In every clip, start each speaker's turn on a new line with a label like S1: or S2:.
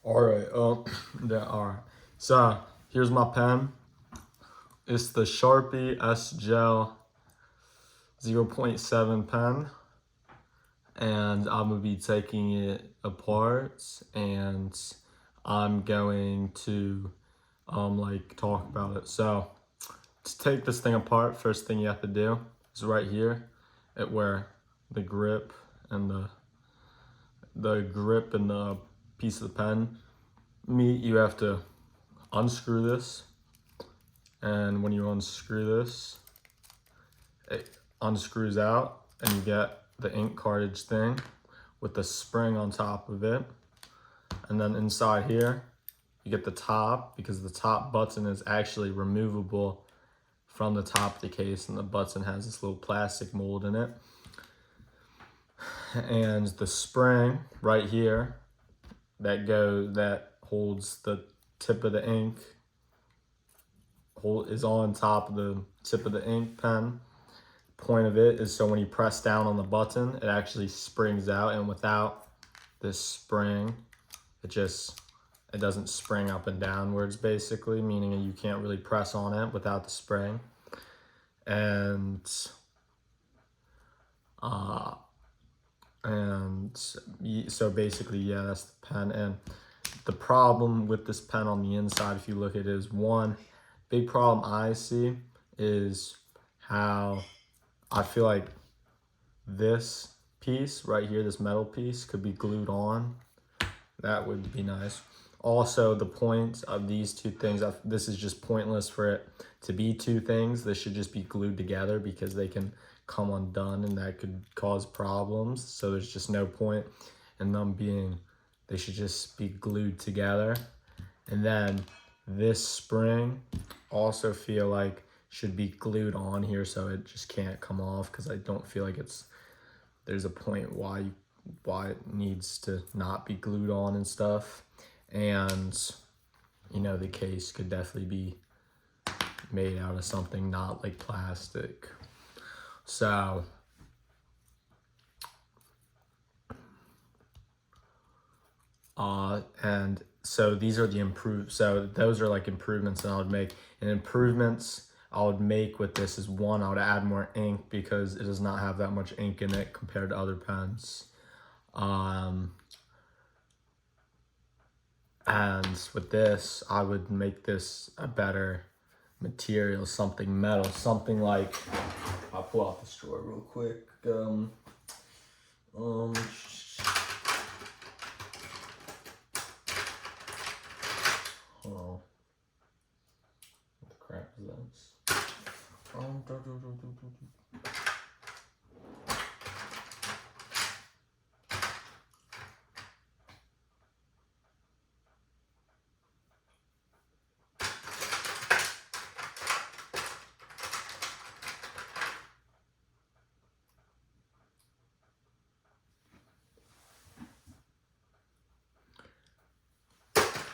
S1: All right. Yeah. All right. So here's my pen. It's the Sharpie S Gel 0.7 pen, and I'm gonna be taking it apart, and I'm going to like talk about it. So to take this thing apart, first thing you have to do is right here, at where the grip and the piece of the pen meet. You have to unscrew this, and when you unscrew this, it unscrews out, and you get the ink cartridge thing with the spring on top of it. And then inside here, you get the top, because the top button is actually removable from the top of the case, and the button has this little plastic mold in it. And the spring right here that holds the tip of the ink is on top of the tip of the ink pen. Point of it is so when you press down on the button, it actually springs out, and without this spring, it doesn't spring up and downwards, basically, meaning you can't really press on it without the spring. And so basically, yeah, that's the pen. And the problem with this pen on the inside, if you look at it, is one big problem I see is how I feel like this piece right here, this metal piece, could be glued on. That would be nice. Also, the point of these two things, this is just pointless for it to be two things. They should just be glued together, because they can come undone and that could cause problems. So there's just no point in them they should just be glued together. And then this spring also feel like should be glued on here, so it just can't come off, because I don't feel like there's a point why it needs to not be glued on and stuff. And the case could definitely be made out of something not like plastic. So and so these are those are like improvements that I would make. And improvements I would make with this is, one, I would add more ink, because it does not have that much ink in it compared to other pens. And with this, I would make this a better material, something metal, something like, I'll pull out the drawer real quick. Oh, what the crap is this?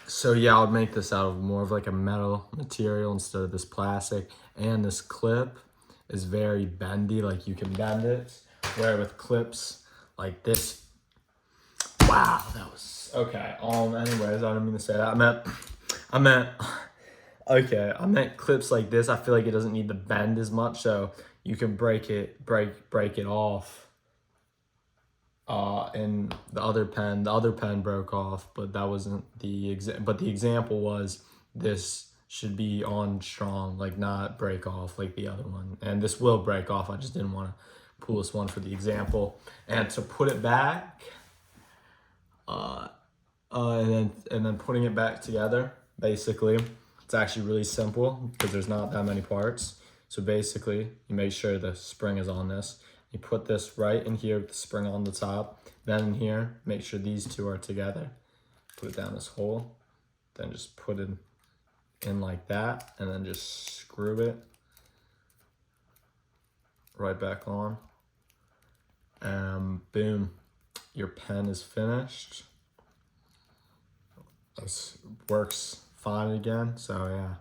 S1: So yeah, I would make this out of more of like a metal material instead of this plastic. And this clip is very bendy, like you can bend it. Where with clips like this, wow, that was okay. Anyways, I didn't mean to say that. I meant clips like this. I feel like it doesn't need to bend as much, so you can break it off. And the other pen broke off, but that wasn't but the example was this should be on strong, like not break off like the other one. And this will break off. I just didn't want to pull this one for the example. And to put it back, and then putting it back together, basically, it's actually really simple, because there's not that many parts. So basically, you make sure the spring is on this. You put this right in here with the spring on the top. Then in here, make sure these two are together. Put it down this hole. Then just put it in like that, and then just screw it right back on. And boom, your pen is finished. This works fine again, so yeah.